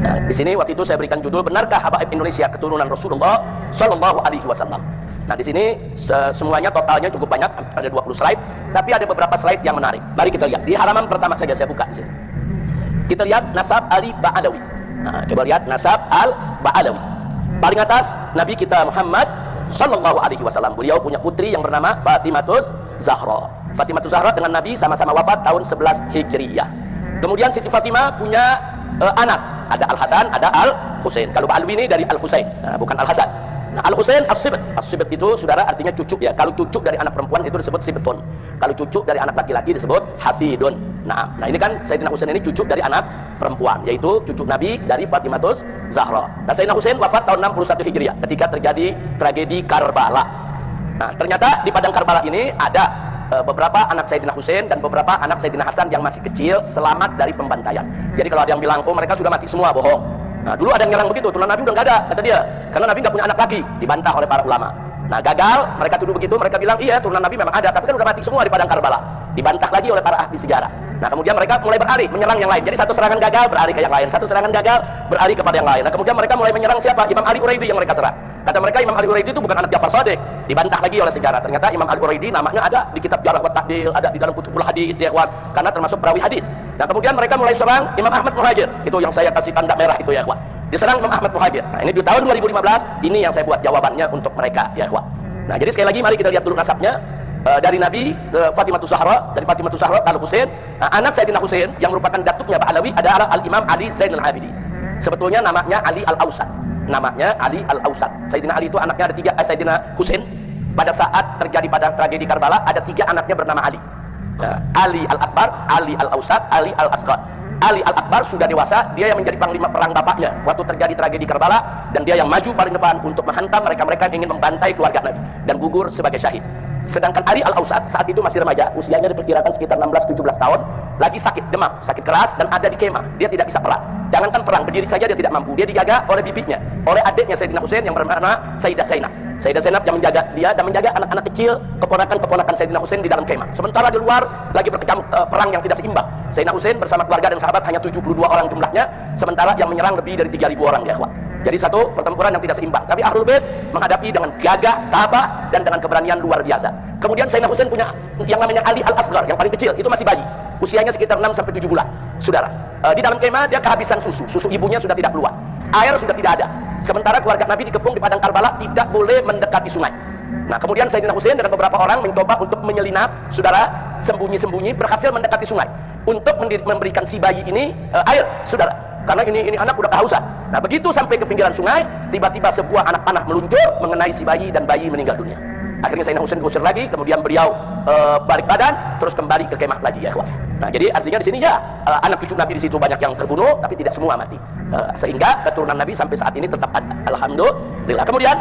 Nah, di sini waktu itu saya berikan judul, benarkah habaib Indonesia keturunan Rasulullah Shallallahu Alaihi Wasallam. Nah, di sini semuanya totalnya cukup banyak, ada 20 slide, tapi ada beberapa slide yang menarik. Mari kita lihat di halaman pertama saja, saya buka di sini. Kita lihat nasab Ali Ba'alawi. Nah, coba lihat nasab Al-Ba'alawi. Paling atas Nabi kita Muhammad Shallallahu Alaihi Wasallam. Beliau punya putri yang bernama Fatimatus Zahra. Fatimatus Zahra dengan Nabi sama-sama wafat tahun 11 Hijriyah. Kemudian Siti Fatimah punya anak, ada Al-Hasan, ada Al-Husain. Kalau Ba'alawi ini dari Al-Husain, bukan Al-Hasan. Nah, Al-Husain As-Sibt. As-Sibt itu saudara artinya cucu ya. Kalau cucu dari anak perempuan itu disebut Sibtun. Kalau cucu dari anak laki-laki disebut Hafidun. Nah, ini kan Sayyidina Husain ini cucu dari anak perempuan, yaitu cucu Nabi dari Fatimatus Zahra. Nah, Sayyidina Husain wafat tahun 61 Hijriah ketika terjadi tragedi Karbala. Nah, ternyata di padang Karbala ini ada beberapa anak Sayyidina Husain dan beberapa anak Sayyidina Hasan yang masih kecil selamat dari pembantaian. Jadi kalau ada yang bilang, oh mereka sudah mati semua, bohong. Nah, dulu ada yang nyerang begitu, turunan Nabi udah nggak ada, kata dia, karena Nabi nggak punya anak lagi, dibantah oleh para ulama. Nah, gagal, mereka tuduh begitu, mereka bilang, iya turunan Nabi memang ada, tapi kan udah mati semua di padang Karbala. Dibantah lagi oleh para ahli sejarah. Nah, kemudian mereka mulai beralih, menyerang yang lain. Jadi satu serangan gagal, beralih ke yang lain. Satu serangan gagal, beralih kepada yang lain. Nah, kemudian mereka mulai menyerang siapa? Imam Ali Uraidi yang mereka serang. Kata mereka Imam Ali Uraidi itu bukan anak Ja'far Shadiq. Dibantah lagi oleh sejarah. Ternyata Imam Ali Uraidi namanya ada di kitab Jarh wa Ta'dil, ada di dalam Kutubul Hadis, ya kawan, karena termasuk perawi hadis. Nah, kemudian mereka mulai serang Imam Ahmad Muhajir. Itu yang saya kasih tanda merah itu, ya kawan. Diserang Imam Ahmad Muhajir. Nah, ini di tahun 2015, ini yang saya buat jawabannya untuk mereka, ya kawan. Nah, jadi sekali lagi mari kita lihat dulu nasabnya. Dari Nabi ke Fatimatus Zahra, dari Fatimatus Zahra ke Al-Husain. Nah, anak Sayyidina Husain yang merupakan datuknya Ba'alawi adalah Al-Imam Ali Zainal Abidin. Sebetulnya namanya Ali Al-Ausat. Namanya Ali Al-Ausat. Sayyidina Ali itu anaknya ada tiga. Sayyidina Husain pada saat terjadi pada tragedi Karbala ada tiga anaknya bernama Ali. Ali Al-Akbar, Ali Al-Ausat, Ali Al-Asghar. Ali Al-Akbar sudah dewasa, dia yang menjadi panglima perang bapaknya waktu terjadi tragedi Karbala, dan dia yang maju paling depan untuk menghantam mereka-mereka yang ingin membantai keluarga Nabi dan gugur sebagai syahid. Sedangkan Ali Al-Ausat saat itu masih remaja, usianya diperkirakan sekitar 16-17 tahun, lagi sakit demam, sakit keras, dan ada di kemah. Dia tidak bisa perang. Jangankan perang, berdiri saja dia tidak mampu. Dia dijaga oleh bibinya, oleh adiknya Sayyidina Husain yang bernama Sayyidah Zainab. Sayyidah Zainab yang menjaga dia dan menjaga anak-anak kecil, keponakan-keponakan Sayyidina Husain di dalam kemah. Sementara di luar lagi berkecamuk perang yang tidak seimbang. Sayyidina Husain bersama keluarga dan sahabat hanya 72 orang jumlahnya, sementara yang menyerang lebih dari 3.000 orang, ya kawan. Jadi satu pertempuran yang tidak seimbang. Tapi Ahlul Bait menghadapi dengan gagah, tabah, dan dengan keberanian luar biasa. Kemudian Sayyidina Husain punya yang namanya Ali Al-Asghar, yang paling kecil, itu masih bayi. Usianya sekitar 6-7 bulan. Saudara, di dalam kemah dia kehabisan susu. Susu ibunya sudah tidak keluar. Air sudah tidak ada. Sementara keluarga Nabi dikepung di padang Karbala, tidak boleh mendekati sungai. Nah, kemudian Sayyidina Husain dengan beberapa orang mencoba untuk menyelinap, saudara, sembunyi-sembunyi, berhasil mendekati sungai untuk memberikan si bayi ini air, saudara. Karena ini anak udah kehausan. Nah, begitu sampai ke pinggiran sungai, tiba-tiba sebuah anak panah meluncur mengenai si bayi dan bayi meninggal dunia. Akhirnya Sayyidina Husain diusir lagi, kemudian beliau balik badan, terus kembali ke kemah lagi, ya kawan. Nah, jadi artinya di sini ya anak cucu Nabi di situ banyak yang terbunuh, tapi tidak semua mati. Sehingga keturunan Nabi sampai saat ini tetap ada. Alhamdulillah. Kemudian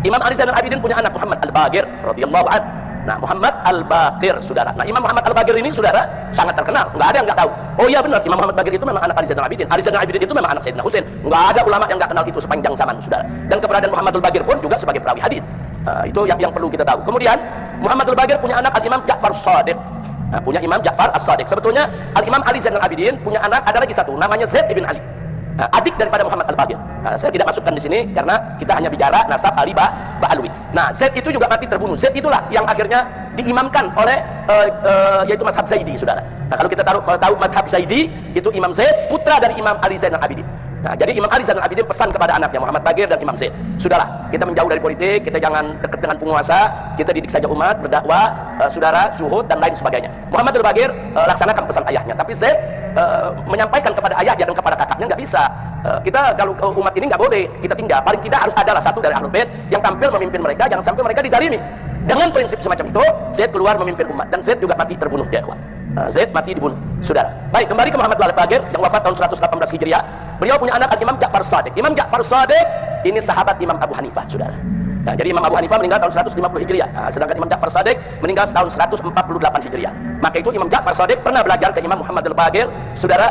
Imam Ali Zainal Abidin punya anak Muhammad Al-Baqir radhiyallahu anhu. Nah, Muhammad Al-Baqir, saudara. Nah, Imam Muhammad Al-Baqir ini, saudara, sangat terkenal. Nggak ada yang nggak tahu. Oh iya benar, Imam Muhammad Baqir itu memang anak Ali Zainal Abidin. Ali Zainal Abidin itu memang anak Sayyidina Husain. Nggak ada ulama yang nggak kenal itu sepanjang zaman, saudara. Dan keberadaan Muhammad Al-Baqir pun juga sebagai perawi hadis. Itu yang perlu kita tahu. Kemudian Muhammad Al-Baqir punya anak Al-Imam Ja'far Shadiq. Nah, punya Imam Ja'far As-Shadiq. Sebetulnya Al-Imam Ali Zainal Abidin punya anak, ada lagi satu, namanya Zaid ibn Ali. Adik daripada Muhammad Al-Baqir. Saya tidak masukkan di sini karena kita hanya bicara nasab Ali Ba'alawi. Nah, Zaid itu juga mati terbunuh. Zaid itulah yang akhirnya diimamkan oleh yaitu mazhab Zaidi, saudara. Nah, kalau kita tahu mazhab Zaidi, itu Imam Zaid putra dari Imam Ali Zainal Abidin. Nah, jadi Imam Ali Zainal Abidin pesan kepada anaknya Muhammad Baqir dan Imam Zaid, sudahlah, kita menjauh dari politik, kita jangan dekat dengan penguasa, kita didik saja umat, berdakwah, saudara, zuhud dan lain sebagainya. Muhammad Al-Baqir laksanakan pesan ayahnya, tapi Zaid menyampaikan kepada ayahnya dan kepada kakaknya nggak bisa. Kita kalau umat ini nggak boleh kita tinggal, paling tidak harus adalah satu dari Ahlul Bait yang tampil memimpin mereka, jangan sampai mereka dizalimi. Dengan prinsip semacam itu, Zaid keluar memimpin umat dan Zaid juga mati terbunuh, ya ikhwan. Zaid mati dibunuh, saudara. Baik, kembali ke Muhammad Al-Baqir yang wafat tahun 118 Hijriah. Beliau punya anak Imam Ja'far Shadiq. Imam Ja'far Shadiq ini sahabat Imam Abu Hanifah, saudara. Nah, jadi Imam Abu Hanifah meninggal tahun 150 Hijriah. Sedangkan Imam Ja'far Shadiq meninggal tahun 148 Hijriah. Maka itu Imam Ja'far Shadiq pernah belajar ke Imam Muhammad Al-Baqir, saudara,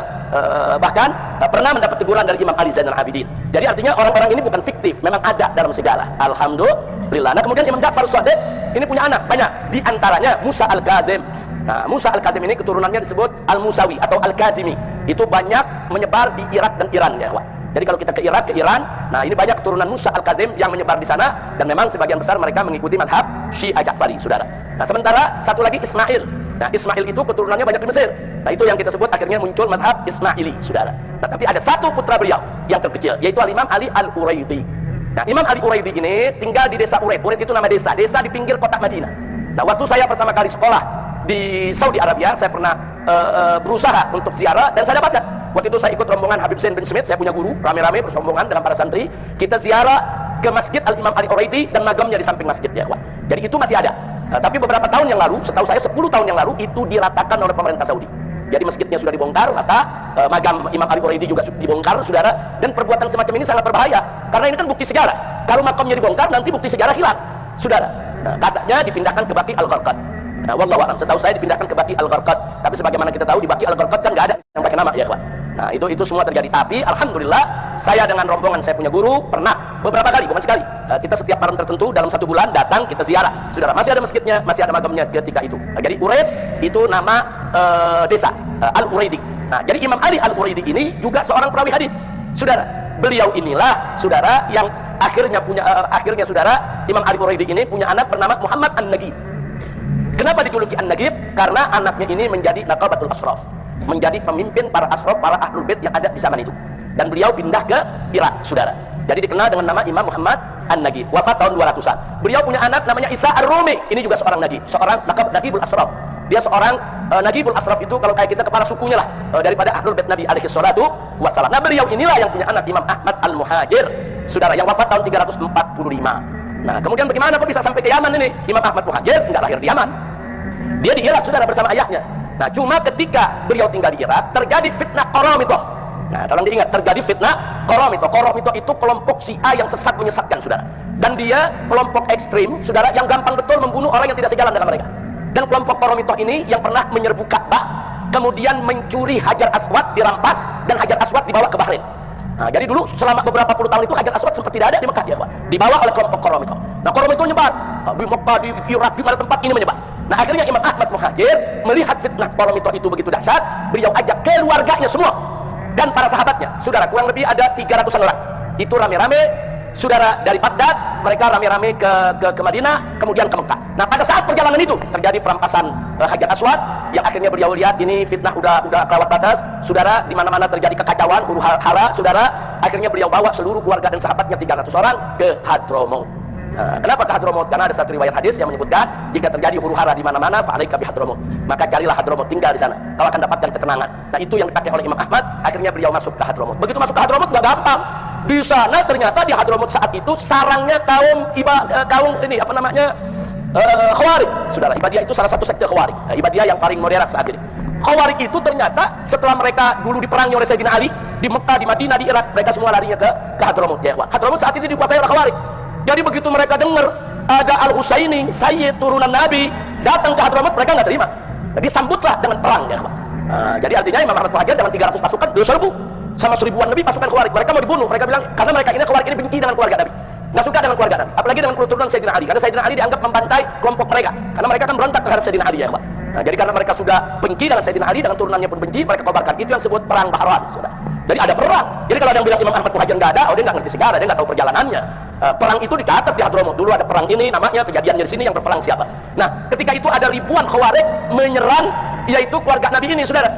bahkan pernah mendapat teguran dari Imam Ali Zainal Abidin. Jadi artinya orang-orang ini bukan fiktif, memang ada dalam segala. Alhamdulillah. Nah, kemudian Imam Ja'far Shadiq ini punya anak banyak, di antaranya Musa Al-Kadzim. Nah, Musa Al-Kadhim ini keturunannya disebut Al-Musawi atau Al-Kadhimi. Itu banyak menyebar di Irak dan Iran ya, ikhwan. Jadi kalau kita ke Irak, ke Iran, nah ini banyak keturunan Musa Al-Kadhim yang menyebar di sana, dan memang sebagian besar mereka mengikuti madhab Syiah Ja'fari, saudara. Nah, sementara satu lagi Ismail. Nah, Ismail itu keturunannya banyak di Mesir. Nah, itu yang kita sebut akhirnya muncul madhab Ismaili, saudara. Nah, tapi ada satu putra beliau yang terkecil, yaitu Al-Imam Ali Al-Uraidi. Nah, Imam Ali Uraidi ini tinggal di desa Uraid. Uraid itu nama desa di pinggir kota Madinah. Nah, waktu saya pertama kali sekolah di Saudi Arabia, saya pernah berusaha untuk ziarah dan saya dapatkan. Waktu itu saya ikut rombongan Habib Zain bin Smith, saya punya guru, rame-rame bersambungan dengan para santri. Kita ziarah ke masjid Al-Imam Ali Uraidi dan magamnya di samping masjid ya, kawan. Jadi itu masih ada. Tapi beberapa tahun yang lalu, setahu saya 10 tahun yang lalu, itu diratakan oleh pemerintah Saudi. Jadi masjidnya sudah dibongkar, rata, magam Imam Ali Uraidi juga dibongkar, saudara. Dan perbuatan semacam ini sangat berbahaya, karena ini kan bukti sejarah. Kalau makamnya dibongkar, nanti bukti sejarah hilang, saudara. Nah, katanya dipindahkan ke Baqi Al-Gharqad. Nah, wallahu a'lam, setahu saya dipindahkan ke Baqi Al-Gharqad. Tapi sebagaimana kita tahu, di Baqi Al-Gharqad kan nggak ada yang pakai nama ya, kawan. Nah, itu semua terjadi. Tapi alhamdulillah, saya dengan rombongan saya punya guru pernah beberapa kali, bukan sekali, kita setiap malam tertentu dalam 1 bulan datang, kita ziarah, saudara. Masih ada masjidnya, masih ada magamnya ketika itu. Nah, jadi Uraid itu nama desa Al-Uraidi. Nah, jadi Imam Ali Al-Uraidi ini juga seorang perawi hadis, saudara. Beliau inilah, saudara, yang akhirnya saudara, Imam Ali Uraidi ini punya anak bernama Muhammad An-Nagib. Kenapa dijuluki An-Nagib? Karena anaknya ini menjadi Naqabatul Ashraf, menjadi pemimpin para ashraf, para ahlul bait yang ada di zaman itu. Dan beliau pindah ke Irak, saudara. Jadi dikenal dengan nama Imam Muhammad An-Nagib. Wafat tahun 200-an. Beliau punya anak namanya Isa Ar-Rumi. Ini juga seorang Nagib, seorang Naqibul Ashraf. Dia seorang Naqibul Ashraf itu kalau kayak kita kepala sukunya lah, daripada ahlul bait Nabi alaihi salatu wassalam. Nah, beliau inilah yang punya anak Imam Ahmad Al-Muhajir, saudara, yang wafat tahun 345. Nah, kemudian bagaimana kok bisa sampai ke Yaman ini? Imam Ahmad Muhajir enggak lahir di Yaman. Dia di Irak, saudara, bersama ayahnya. Nah, cuma ketika beliau tinggal di Irak, terjadi fitnah Qaramitoh. Nah, tolong diingat, terjadi fitnah Qaramitoh. Qaramitoh itu kelompok Syiah yang sesat menyesatkan, saudara. Dan dia kelompok ekstrim, saudara, yang gampang betul membunuh orang yang tidak sejalan dengan mereka. Dan kelompok Qaramitoh ini yang pernah menyerbu Ka'bah, kemudian mencuri Hajar Aswad, dirampas, dan Hajar Aswad dibawa ke Bahrain. Nah, jadi dulu selama beberapa puluh tahun itu Hajar Aswad sempat tidak ada di Mekah, ya, kawan. Dibawa oleh kelompok Qaramitoh. Nah, Qaramitoh nyebar di Mekah, di Irak, di mana tempat ini menyebar. Nah, akhirnya Imam Ahmad Muhajir melihat fitnah Qaramitoh itu begitu dahsyat, beliau ajak keluarganya semua dan para sahabatnya, saudara, kurang lebih ada 300-an orang. Itu rame-rame, saudara, dari Baghdad, mereka rame-rame ke Madinah, kemudian ke Mekah. Nah, pada saat perjalanan itu terjadi perampasan Hajar Aswad, yang akhirnya beliau lihat ini fitnah udah kelewat batas, saudara, di mana-mana terjadi kekacauan, huru-hara, saudara. Akhirnya beliau bawa seluruh keluarga dan sahabatnya 300 orang ke Hadramaut. Nah, kenapa ke Hadramaut? Karena ada satu riwayat hadis yang menyebutkan jika terjadi huru-hara di mana-mana, fa'alaika bi Hadramaut, maka carilah Hadramaut, tinggal di sana, kau akan dapatkan ketenangan. Nah, itu yang dipakai oleh Imam Ahmad. Akhirnya beliau masuk ke Hadramaut. Begitu masuk ke Hadramaut nggak gampang. Di sana ternyata di Hadramaut saat itu sarangnya kaum ini apa namanya, Khawarij, saudara. Ibadiyah itu salah satu sekte Khawarij. Ibadiyah yang paling moderat saat ini. Khawarij itu ternyata setelah mereka dulu diperangi oleh Sayyidina Ali di Mekah, di Madinah, di Irak, mereka semua larinya ke Hadramaut, ya, kawan. Hadramaut saat ini dikuasai oleh Khawarij. Jadi begitu mereka dengar ada Al-Husaini, Sayyid turunan Nabi, datang ke Hadramaut, mereka nggak terima. Jadi sambutlah dengan perang, ya, kawan. Nah, jadi artinya Imam Ahmad Muhajir dengan 300 pasukan diserbu sama 1000-an lebih pasukan Khawarij. Mereka mau dibunuh. Mereka bilang karena mereka ini Khawarij ini benci dengan keluarga Nabi, nggak suka dengan keluarga Nabi, apalagi dengan keturunan Sayyidina Ali, karena Sayyidina Ali dianggap membantai kelompok mereka, karena mereka kan berontak terhadap Sayyidina Ali, ya, kawan. Nah, jadi karena mereka sudah benci dengan Sayyidina Ali, dengan turunannya pun benci, mereka kobarkan. Itu yang disebut perang Bahrain, saudara. Jadi ada perang. Jadi kalau ada yang bilang Imam Ahmad Muhajir nggak ada, dia nggak ngerti sejarah, dia nggak tahu perjalanannya. Perang itu dicatat di Hadramaut. Dulu ada perang ini, namanya kejadiannya di sini, yang berperang siapa. Nah, ketika itu ada ribuan Khawarij menyerang, yaitu keluarga Nabi ini, saudara.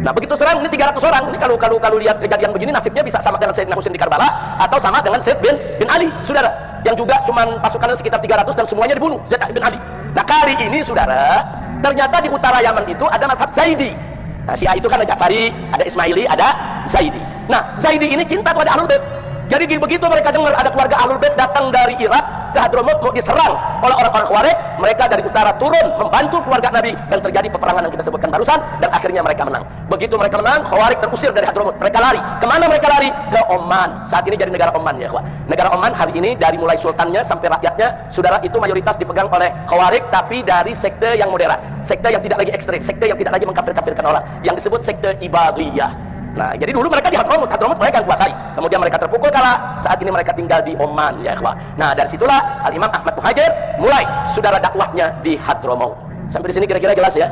Nah, begitu serang ini 300 orang. Ini kalau lihat kejadian begini, nasibnya bisa sama dengan Sayyidina Husain di Karbala atau sama dengan Zaid bin Ali, saudara, yang juga cuman pasukannya sekitar 300 dan semuanya dibunuh, Zaid bin Ali. Nah, kali ini, saudara, ternyata di utara Yaman itu ada mazhab Zaidi. Nah, Syiah itu kan ada Ja'fari, ada Ismaili, ada Zaidi. Nah, Zaidi ini cinta pada Ahlul Bait. Jadi begitu mereka dengar ada keluarga Ahlul Bait datang dari Irak ke Hadramaut mau diserang oleh orang-orang Khawarij, mereka dari utara turun membantu keluarga Nabi dan terjadi peperangan yang kita sebutkan barusan, dan akhirnya mereka menang. Begitu mereka menang, Khawarij terusir dari Hadramaut. Mereka lari. Kemana mereka lari? Ke Oman. Saat ini jadi negara Oman, ya, kawan. Negara Oman hari ini dari mulai sultannya sampai rakyatnya, saudara, itu mayoritas dipegang oleh Khawarij, tapi dari sekte yang moderat, sekte yang tidak lagi ekstrim, sekte yang tidak lagi mengkafir-kafirkan orang, yang disebut sekte Ibadiyah. Nah, jadi dulu mereka di Hadramaut mereka yang kuasai. Kemudian mereka terpukul kalah. Saat ini mereka tinggal di Oman, ya, kawan. Nah, dari situlah Al-Imam Ahmad Muhajir mulai, saudara, dakwahnya di Hadramaut. Sampai di sini kira-kira jelas ya.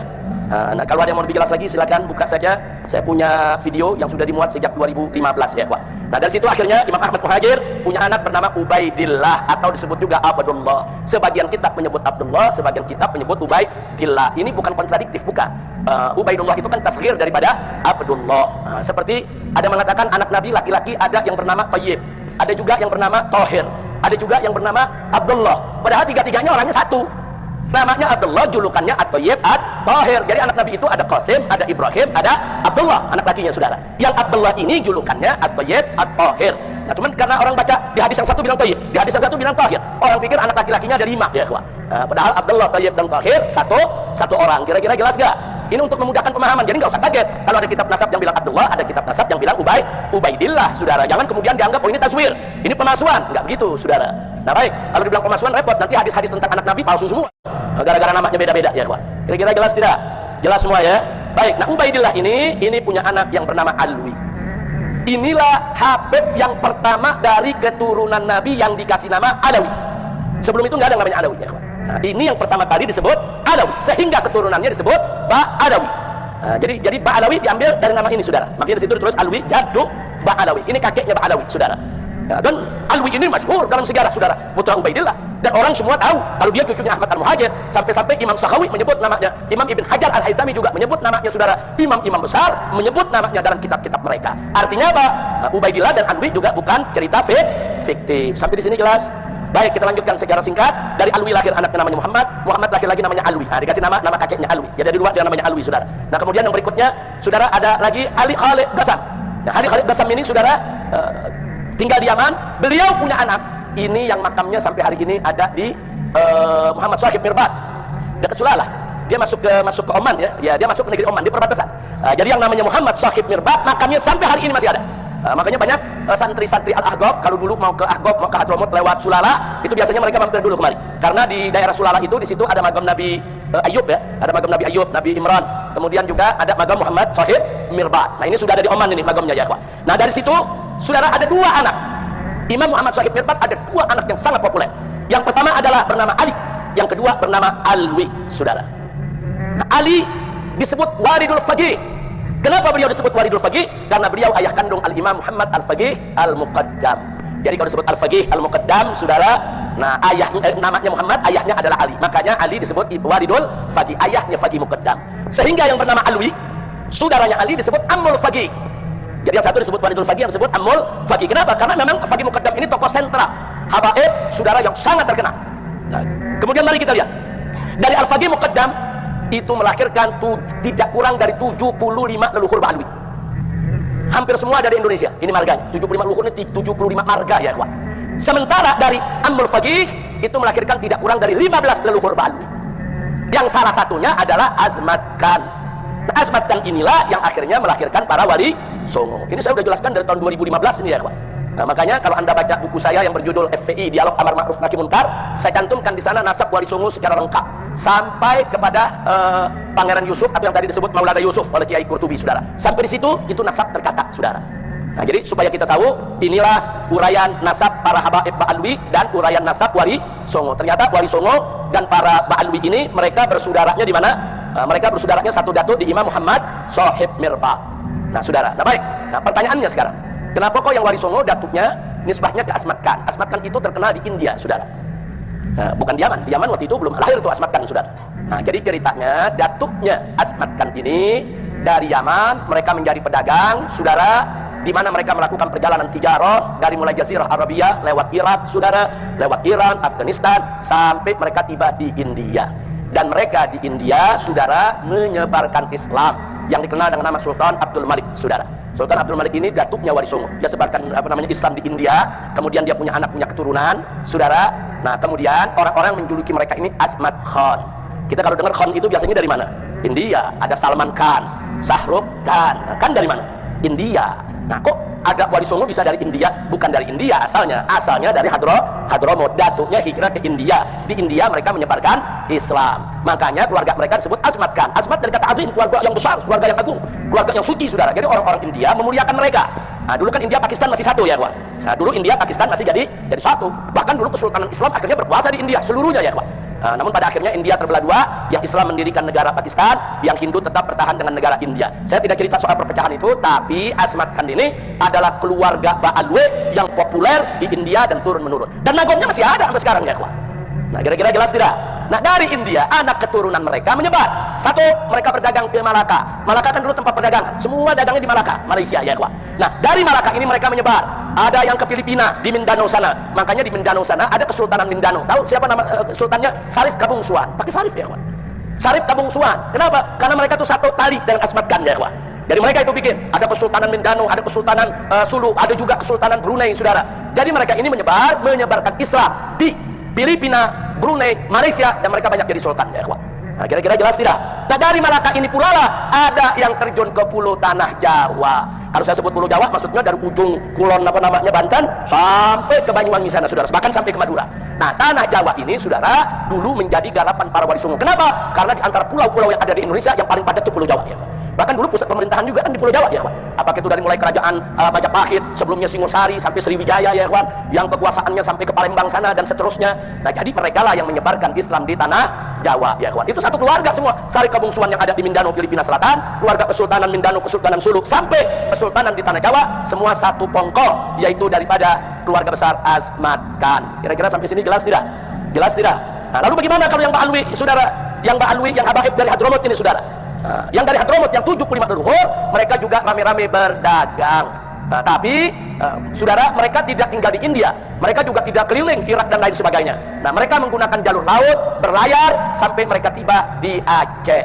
Nah, kalau ada yang mau lebih jelas lagi silakan buka saja. Saya punya video yang sudah dimuat sejak 2015 ya, Pak. Nah, dari situ akhirnya Imam Ahmad Muhajir punya anak bernama Ubaidillah atau disebut juga Abdullah. Sebagian kitab menyebut Abdullah, sebagian kitab menyebut Ubaidillah. Ini bukan kontradiktif, bukan. Ubaidullah itu kan tasghir daripada Abdullah. Seperti ada mengatakan anak Nabi laki-laki ada yang bernama Thayyib, ada juga yang bernama Thahir, ada juga yang bernama Abdullah. Padahal tiga-tiganya orangnya satu. Namanya Abdullah, julukannya At-Thayyib, At-Thahir. Jadi anak Nabi itu ada Qasim, ada Ibrahim, ada Abdullah, anak lakinya saudara. Yang Abdullah ini julukannya At-Thayyib, At-Thahir. Nah, cuman karena orang baca di hadis yang satu bilang Thayyib, di hadis yang satu bilang Thahir, orang pikir anak laki-lakinya ada 5 ya, kawan. Padahal Abdullah, Thayyib dan Thahir satu orang. Kira-kira jelas gak? Ini untuk memudahkan pemahaman. Jadi nggak usah kaget kalau ada kitab nasab yang bilang Abdullah, ada kitab nasab yang bilang Ubaidillah, saudara. Jangan kemudian dianggap oh ini taswir, ini pemalsuan. Nggak begitu, saudara. Nah baik, kalau dibilang pemalsuan repot, nanti hadis-hadis tentang anak Nabi palsu semua. Gara-gara namanya beda-beda ya, kawan. Kira-kira jelas tidak? Jelas semua ya. Baik, nah Ubaidillah ini punya anak yang bernama Alwi. Inilah Habib yang pertama dari keturunan Nabi yang dikasih nama Alawi. Sebelum itu nggak ada namanya Alawi ya, kawan. Nah, ini yang pertama kali disebut Alawi, sehingga keturunannya disebut Ba'alawi. Nah, jadi Ba'alawi diambil dari nama ini, saudara. Makanya di situ ditulis Alwi jaddu Ba'alawi. Ini kakeknya Ba'alawi, saudara. Nah, dan Alwi ini masyhur dalam sejarah, saudara, putra Ubaidillah. Dan orang semua tahu kalau dia cucunya Ahmad Al-Muhajir. Sampai-sampai Imam Sakhawi menyebut namanya, Imam Ibn Hajar Al-Haytami juga menyebut namanya, saudara. Imam-imam besar menyebut namanya dalam kitab-kitab mereka. Artinya apa? Nah, Ubaidillah dan Alwi juga bukan cerita fiktif. Sampai di sini jelas? Baik, kita lanjutkan secara singkat. Dari Alwi lahir anaknya namanya Muhammad, Muhammad lahir lagi namanya Alwi. Nah, dikasih nama kakeknya Alwi. Jadi ada 2 dia namanya Alwi, saudara. Nah, kemudian yang berikutnya, saudara, ada lagi Ali Khalid Ghassan. Nah, Ali Khalid Ghassan ini, saudara, tinggal di Yaman. Beliau punya anak. Ini yang makamnya sampai hari ini ada di Muhammad Shahib Mirbat, dekat Sulalah. Dia masuk ke Oman ya. Ya, dia masuk ke negeri Oman di perbatasan. Jadi yang namanya Muhammad Shahib Mirbat, makamnya sampai hari ini masih ada. Makanya banyak santri-santri Al-Ahqaf kalau dulu mau ke Ahqaf, mau ke Hadramut lewat Sulala, itu biasanya mereka mampir dulu kemari. Karena di daerah Sulala itu di situ ada magam Nabi Ayub ya, ada magam Nabi Ayub, Nabi Imran. Kemudian juga ada magam Muhammad Shahib Mirbat. Nah, ini sudah ada di Oman ini magamnya ya, kawan. Nah, dari situ saudara ada 2 anak. Imam Muhammad Shahib Mirbat ada 2 anak yang sangat populer. Yang pertama adalah bernama Ali, yang kedua bernama Alwi, saudara. Nah, Ali disebut Waridul Faqih. Kenapa beliau disebut Waridul Faqih? Karena beliau ayah kandung Al-Imam Muhammad Al-Faqih Al-Muqaddam. Jadi kalau disebut Al-Faqih Al-Muqaddam, saudara, nah namanya Muhammad, ayahnya adalah Ali. Makanya Ali disebut Waridul Faqih, ayahnya Faqih Muqaddam. Sehingga yang bernama Alwi, saudaranya Ali disebut Ammul Faqih. Jadi yang satu disebut Waridul Faqih, yang disebut Ammul Faqih. Kenapa? Karena memang Faqih Muqaddam ini tokoh sentral habaib, saudara, yang sangat terkenal. Nah, kemudian mari kita lihat. Dari Al-Faqih Muqaddam itu melahirkan tidak kurang dari 75 leluhur Ba'alwi. Hampir semua dari Indonesia. Ini marganya. 75 leluhur ini 75 marga ya, kawan. Sementara dari Ammul Faqih itu melahirkan tidak kurang dari 15 leluhur Ba'alwi. Yang salah satunya adalah Azmat Khan. Nah, Azmat Khan inilah yang akhirnya melahirkan para wali songo. Ini saya sudah jelaskan dari tahun 2015 ini ya, kawan. Nah, makanya kalau anda baca buku saya yang berjudul FPI Dialog Amar Ma'ruf Nahi Munkar, saya cantumkan di sana nasab wali songo secara lengkap sampai kepada Pangeran Yusuf atau yang tadi disebut Maulana Yusuf oleh Kiai Qurtubi, saudara. Sampai di situ itu nasab terkata, saudara. Nah, jadi supaya kita tahu inilah uraian nasab para habaib Ba'alwi dan uraian nasab wali songo. Ternyata wali songo dan para Ba'alwi ini mereka bersaudaranya di mana? Mereka bersaudaranya satu datuk di Imam Muhammad Shahib Mirbat. Nah, saudara. Nah, baik. Nah, pertanyaannya sekarang, kenapa kok yang wali songo datuknya nisbahnya ke Azmat Khan? Azmat Khan itu terkenal di India, saudara. Nah, bukan di Yaman. Di Yaman waktu itu belum lahir tuh Azmat Khan, saudara. Nah, jadi ceritanya datuknya Azmat Khan ini dari Yaman, mereka menjadi pedagang, saudara, di mana mereka melakukan perjalanan tijarah dari mulai Jazirah Arabia lewat Irak, saudara, lewat Iran, Afghanistan, sampai mereka tiba di India. Dan mereka di India, saudara, menyebarkan Islam yang dikenal dengan nama Sultan Abdul Malik, saudara. Sultan Abdul Malik ini datuknya wali songo. Dia sebarkan Islam di India. Kemudian dia punya anak, punya keturunan, saudara. Nah, kemudian orang-orang menjuluki mereka ini Azmat Khan. Kita kalau dengar Khan itu biasanya dari mana? India. Ada Salman Khan, Shahrukh Khan. Nah, kan dari mana? India. Nah, kok ada wali songo bisa dari India? Bukan dari India asalnya dari Hadramut. Datuknya hijrah ke India. Di India mereka menyebarkan Islam. Makanya keluarga mereka disebut Azmat Khan. Azmat dari kata azim, keluarga yang besar, keluarga yang agung, keluarga yang suci, saudara. Jadi orang-orang India memuliakan mereka. Nah, dulu kan India Pakistan masih satu ya, kawan. Nah, dulu India Pakistan masih jadi satu. Bahkan dulu Kesultanan Islam akhirnya berkuasa di India seluruhnya ya, kawan. Namun pada akhirnya India terbelah dua, yang Islam mendirikan negara Pakistan, yang Hindu tetap bertahan dengan negara India. Saya tidak cerita soal perpecahan itu, tapi Asmat Khan ini adalah keluarga Baalwe yang populer di India dan turun-menurun. Dan nagomnya masih ada sampai sekarang ya kawan. Nah, kira-kira jelas tidak? Nah, dari India anak keturunan mereka menyebar. Satu, mereka berdagang ke Malaka. Malaka kan dulu tempat perdagangan. Semua dagangnya di Malaka, Malaysia ya kawan. Nah, dari Malaka ini mereka menyebar. Ada yang ke Filipina, di Mindanao sana. Makanya di Mindanao sana ada Kesultanan Mindanao. Tahu siapa nama sultannya? Sarif Kabungsuan. Pakai Sarif ya kawan. Sarif Kabungsuan. Kenapa? Karena mereka tuh satu tali dengan Asmat Khan ya kawan. Jadi mereka itu bikin, ada Kesultanan Mindanao, ada Kesultanan Sulu, ada juga Kesultanan Brunei, saudara. Jadi mereka ini menyebarkan Islam di Filipina, Brunei, Malaysia, dan mereka banyak jadi sultan ya kawan. Nah, kira-kira jelas tidak? Nah, dari Malaka ini pula lah ada yang terjun ke pulau tanah Jawa. Harus saya sebut pulau Jawa, maksudnya dari ujung kulon apa namanya Banten sampai ke Banyuwangi sana, saudara, bahkan sampai ke Madura. Nah, tanah Jawa ini, saudara, dulu menjadi garapan para wali songo. Kenapa? Karena di antara pulau-pulau yang ada di Indonesia yang paling padat itu Pulau Jawa ya kawan. Bahkan dulu pusat pemerintahan juga kan di Pulau Jawa ya kawan. Apakah itu dari mulai kerajaan Majapahit, sebelumnya Singosari sampai Sriwijaya ya kawan, yang kekuasaannya sampai ke Palembang sana dan seterusnya. Nah, jadi mereka lah yang menyebarkan Islam di tanah Jawa ya kawan. Itu satu keluarga semua. Sarif Kabungsuan yang ada di Mindanao, Filipina Selatan, keluarga Kesultanan Mindanao, Kesultanan Sulu, sampai Kesultanan di tanah Jawa, semua satu pongkol, yaitu daripada keluarga besar Asmat Khan. Kira-kira sampai sini jelas tidak? Jelas tidak? Nah, lalu bagaimana kalau yang Baalwi, saudara? Yang Baalwi, yang habaib dari Hadramut ini, saudara? Yang dari Hadramut, yang 75 leluhur, mereka juga rame-rame berdagang. Nah, tapi saudara, mereka tidak tinggal di India, mereka juga tidak keliling Irak dan lain sebagainya. Nah, mereka menggunakan jalur laut, berlayar sampai mereka tiba di Aceh.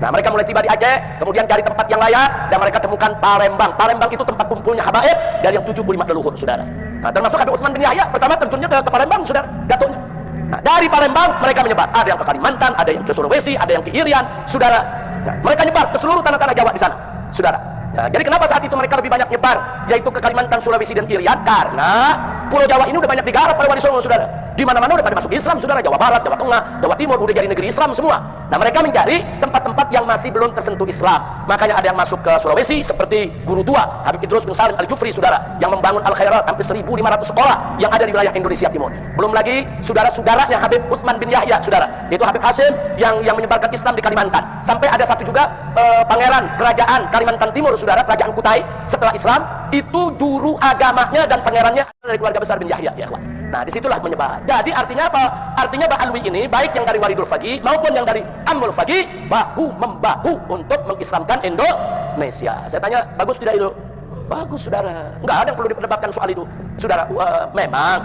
Nah, mereka mulai tiba di Aceh, kemudian cari tempat yang layak, dan mereka temukan Palembang. Palembang itu tempat kumpulnya habaib dari yang 75 leluhur, saudara. Nah, termasuk Habib Utsman bin Yahya, pertama terjunnya ke Palembang, saudara, datonya. Nah, dari Palembang mereka menyebar, ada yang ke Kalimantan, ada yang ke Sulawesi, ada yang ke Irian, saudara. Nah, mereka nyebar ke seluruh tanah-tanah Jawa di sana, saudara. Nah, jadi kenapa saat itu mereka lebih banyak nyebar, yaitu ke Kalimantan, Sulawesi, dan Irian? Karena Pulau Jawa ini udah banyak digarap oleh Wali Songo, saudara. Di mana-mana udah pada masuk Islam, saudara. Jawa Barat, Jawa Tengah, Jawa Timur udah jadi negeri Islam semua. Nah, mereka mencari tempat-tempat yang masih belum tersentuh Islam. Makanya ada yang masuk ke Sulawesi seperti guru tua Habib Idrus bin Salim Al-Jufri, saudara, yang membangun Al-Khairat hampir 1.500 sekolah yang ada di wilayah Indonesia Timur. Belum lagi saudara-saudaranya Habib Utsman bin Yahya, saudara, yaitu Habib Hasim yang menyebarkan Islam di Kalimantan. Sampai ada satu juga pangeran kerajaan Kalimantan Timur, saudara, kerajaan Kutai setelah Islam, itu juru agamanya dan pangerannya dari keluarga besar bin Yahya ya kawan. Nah, disitulah menyebar. Jadi artinya apa? Artinya Baalwi ini baik yang dari Walidul Faqih maupun yang dari Ammul Faqih bahu membahu untuk mengislamkan Indonesia. Saya tanya, bagus tidak itu? Bagus, saudara. Enggak ada yang perlu diperdebatkan soal itu, saudara. Memang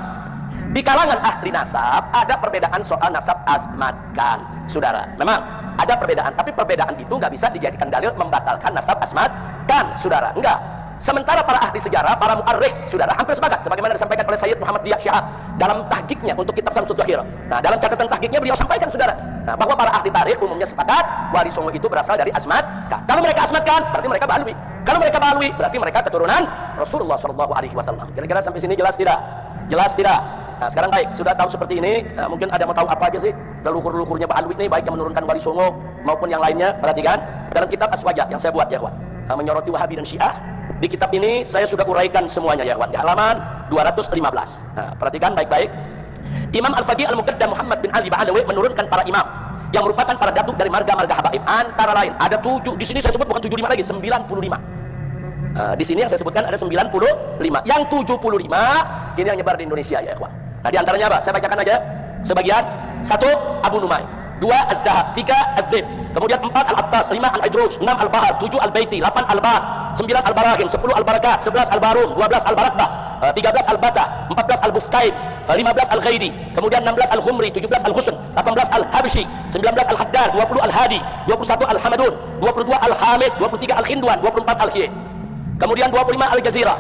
di kalangan ahli nasab ada perbedaan soal nasab Asmat Khan, saudara. Memang ada perbedaan, tapi perbedaan itu nggak bisa dijadikan dalil membatalkan nasab Asmat Khan, saudara. Enggak. Sementara para ahli sejarah, para mu'arrikh, saudara, hampir sepakat sebagaimana disampaikan oleh Sayyid Muhammad Diyak Syahab dalam tahqiqnya untuk kitab Samsud Zahir. Nah, dalam catatan tahqiqnya beliau sampaikan, saudara, bahwa para ahli tarikh umumnya sepakat Wali Songo itu berasal dari Asmat Khan. Kalau mereka Asmat Khan, berarti mereka Baalwi. Kalau mereka Baalwi, berarti mereka keturunan Rasulullah SAW. Kira-kira sampai sini jelas tidak? Jelas tidak? Nah, sekarang baik, sudah tahu seperti ini, mungkin ada mau tahu apa aja sih leluhur-leluhurnya Baalwi ini, baik yang menurunkan Wali Songo maupun yang lainnya. Perhatikan dalam kitab Aswaja yang saya buat ya kawan, menyoroti Wahabi dan Syiah. Di kitab ini saya sudah uraikan semuanya ya kawan, di halaman 215. Nah, perhatikan baik-baik. Imam Al-Faqih Al-Muqaddam Muhammad bin Ali Ba'alawi menurunkan para imam yang merupakan para datuk dari marga-marga habaib. Antara lain ada 7, di sini saya sebut bukan 75 lagi, 95. Di sini yang saya sebutkan ada 95. Yang 75 ini yang nyebar di Indonesia ya kawan. Nah, di antaranya apa? Saya bacakan aja sebagian. 1. Abu Numay, 2. Ad-Dahab, 3. Adzib, kemudian 4. Al-Attas, 5. Al-Idrus, 6. Al-Bahar, 7. Al-Baiti, 8. Al-Bar, 9. Al-Barahim, 10. Al-Barakat, 11. Al-Barum, 12. Al-Barakbah, 13. Al-Batah, 14. Al-Buftaim, 15. Al-Ghaidi, kemudian 16. Al-Khumri, 17. Al-Husn, 18. Al-Habshi, 19. Al-Haddad, 20. Al-Hadi, 21. Al-Hamadun, 22. Al-Hamid, 23. Al-Khindwan, 24. Al-Khiyy, kemudian 25. Al-Jazirah,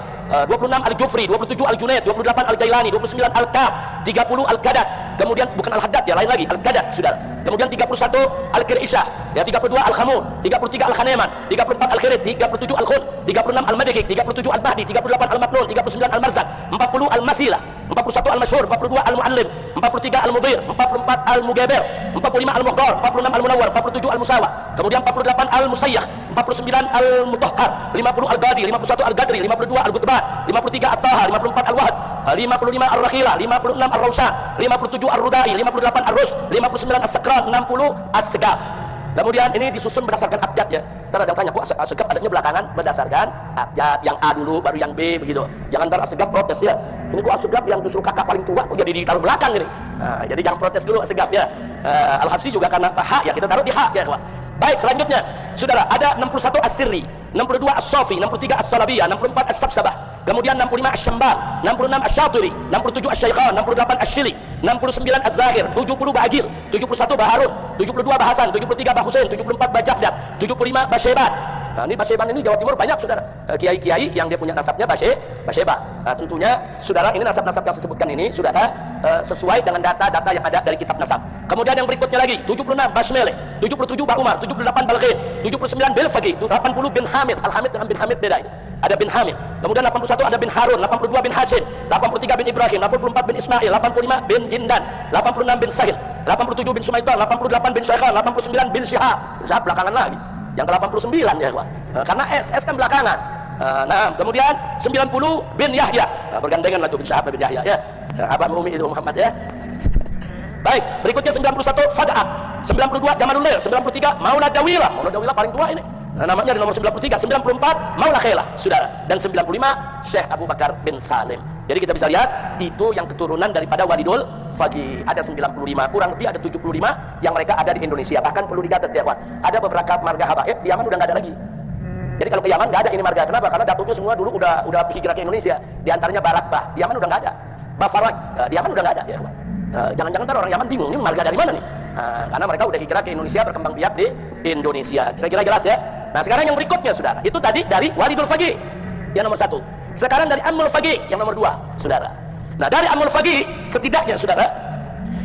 26. Al-Jufri, 27. Al-Junaid, 28. Al-Jailani, 29. Al-Kaf, 30. Al-Gadat, kemudian bukan Al-Haddad ya, lain lagi, Al-Gadat, saudara. Kemudian 31. Al-Kirishah, ya, 32. Al-Khamur, 33. Al-Khaneman, 34. Al-Khirid, 37. Al-Khun, 36. Al-Madhik, 37. Al-Mahdi, 38. Al-Maqnun, 39. Al-Marzak, 40. Al-Masilah, 41. Al-Masyhur, 42. Al-Muallim, 43. Al-Mudhir, 44. Al-Mugaber, 45. Al-Mukhtar, 46. Al-Munawwar, 47. Al-Musawa, kemudian 48. Al-Musayyah, 49. Al-Mutahhar, 50. Al-Ghadi, 51. Al-Gadri, 52. Al-Gutban, 53. At-Taha, 54. Al-Wahd, 55. Al-Rakhila, 56. Al-Rawsan, 57. 57 Ar-Rudai, 58 Ar-Rus, 59 As-Sakran, 60 As-Segaf. Kemudian ini disusun berdasarkan abjad ya. Ntar ada yang tanya, kok As-Segaf adanya belakangan? Berdasarkan abjad, yang A dulu baru yang B begitu. Jangan ntar As-Segaf protes ya. Ini kok As-Segaf yang justru kakak paling tua kok jadi ditaruh belakang ini. Nah, jadi jangan protes dulu As-Segaf ya. Al-Habsyi juga karena hak ya, kita taruh di hak ya, kawan. Baik, selanjutnya saudara ada 61 As-Sirri, 62 As-Sofi, 63 As-Salabiyah, 64 As-Sabsabah, kemudian 65 As-Syambal, 66 As-Syatiri, 67 As-Syaikhan, 68 As-Syili, 69 Az-Zahir, 70 Ba'agil, 71 Baharun, 72 Bahasan, 73 Bahusain, 74 Bajahdat, 75 Basyeban. Nah, ini Basyeban ini Jawa Timur banyak saudara, kiai-kiai yang dia punya nasabnya Basyeba. Nah, tentunya saudara ini nasab-nasab yang saya sebutkan ini saudara sesuai dengan data-data yang ada dari kitab nasab. Kemudian yang berikutnya lagi 76 Basmele, 77 Ba Umar, 78 Balghis, 79 Bilfaqi, 80 bin Hamid. Al-Hamid dengan bin Hamid beda ini. Ada bin Hamid. Kemudian 81 ada bin Harun, 82 bin Hashim, 83 bin Ibrahim, 84 bin Ismail, 85 bin Jindan, 86 bin Sahil, 87 bin Sumaitan, 88 bin Syaikhan, 89 bin Syihab. Syihab belakangan lagi. Yang ke-89 ya, Pak. Karena SS kan belakangan. Nah, kemudian 90 bin Yahya. Bergandengan lah tuh bin Syihab bin Yahya ya. Abang Umi itu Muhammad ya. Baik, berikutnya 91 Fada'ah, 92 Jamalul Lail, 93 Maula Dawilah. Maula Dawilah paling tua ini. Nah, namanya di nomor 93, 94 Maula Khailah, saudara, dan 95 Syekh Abu Bakar bin Salim. Jadi kita bisa lihat itu yang keturunan daripada Walidul Faqih. Ada 95, kurang lebih ada 75 yang mereka ada di Indonesia. Bahkan perlu dicatat ya, kawan. Ada beberapa marga habaib di Yaman udah nggak ada lagi. Jadi kalau ke Yaman nggak ada ini marga. Kenapa? Karena datuknya semua dulu udah hijrah ke Indonesia. Di antaranya Barakbah. Di Yaman udah nggak ada. Bafaraj di Yaman udah nggak ada ya, kawan. Jangan-jangan ntar orang Yaman bingung ini marga dari mana nih? Karena mereka udah hijrah ke Indonesia, berkembang biak di Indonesia. Kira-kira jelas ya. Nah, sekarang yang berikutnya saudara, itu tadi dari Walidul Faqih yang nomor 1. Sekarang dari Ammul Faqih yang nomor 2 saudara. Nah, dari Ammul Faqih setidaknya saudara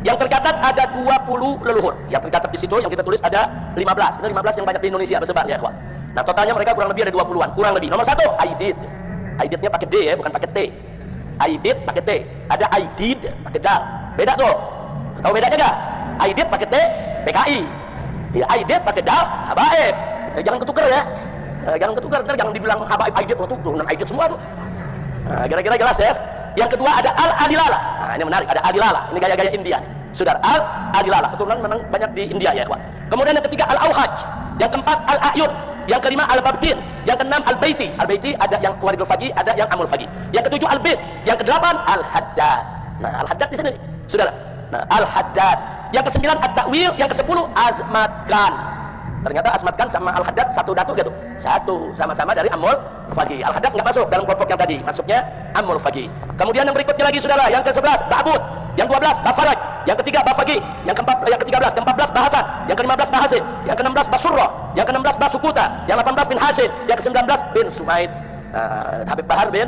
yang tercatat ada 20 leluhur. Yang tercatat di situ yang kita tulis ada 15. Ini 15 yang banyak di Indonesia bersebar ya, kawan. Nah, totalnya mereka kurang lebih ada 20-an, kurang lebih. Nomor 1 Aidid. Aididnya pakai D ya, bukan pakai T. Aidid pakai T. Ada Aidid pakai dal. Beda tuh. Tahu bedanya enggak? Aidid pakai T, PKI. Ya, Aidid pakai dal, habaib. Jangan ketukar ya. Jangan ketukar, jangan dibilang habaib Aidid, waktu turunan Aidid semua tuh. Kira-kira jelas ya. Yang kedua ada Al-Adilala. Nah, ini menarik, ada Adilala. Ini gaya-gaya India nih. Saudara, Al-Adilala. Keturunan memang banyak di India ya, kawan. Kemudian yang ketiga Al-Auhaj. Yang keempat Al-Ayun. Yang kelima Al-Babtin. Yang keenam Al-Baiti. Al-Baiti ada yang Walidul Faqih, ada yang Ammul Faqih. Yang ketujuh Al-Bait. Yang kedelapan Al-Haddad. Nah, Al-Haddad di sini nih, saudara. Nah, Al-Haddad. Yang kesembilan At-Ta'wil. Yang ke-10 Azmat Khan. Ternyata Azmat Khan sama Al-Haddad satu datuk gitu. Satu, sama-sama dari Ammul Faqih. Al-Haddad nggak masuk dalam kelompok yang tadi, masuknya Ammul Faqih. Kemudian yang berikutnya lagi saudara, yang ke-11 Ba'bud, yang 12 Bafaraj, yang ketiga Bafaqih, yang ke-13 ke-14 Bahasan, yang ke-15 Bahasin, yang ke-16 Basurrah, yang ke-16 Basukuta, yang 18 bin Hashim, yang ke-19 bin Sumaid. Habib Bahar bin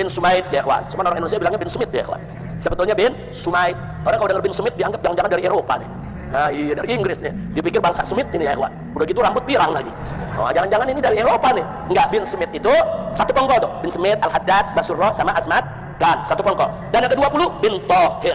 Sumaid ya, kawan. Cuma orang Indonesia bilangnya bin Sumit ya, kawan. Sebetulnya bin Sumaid. Orang kalau dengar bin Sumit dianggap jangan-jangan dari Eropa nih. Nah, iya dari Inggris nih. Dipikir bangsa Sumit ini ya, kawan. Udah gitu rambut pirang lagi. Oh, jangan-jangan ini dari Eropa nih. Enggak, bin Sumit itu satu pongkol tuh. Bin Sumit, Al-Haddad, Basurrah sama Azmat Khan, satu pongkol. Dan yang ke-20 bin Thohir.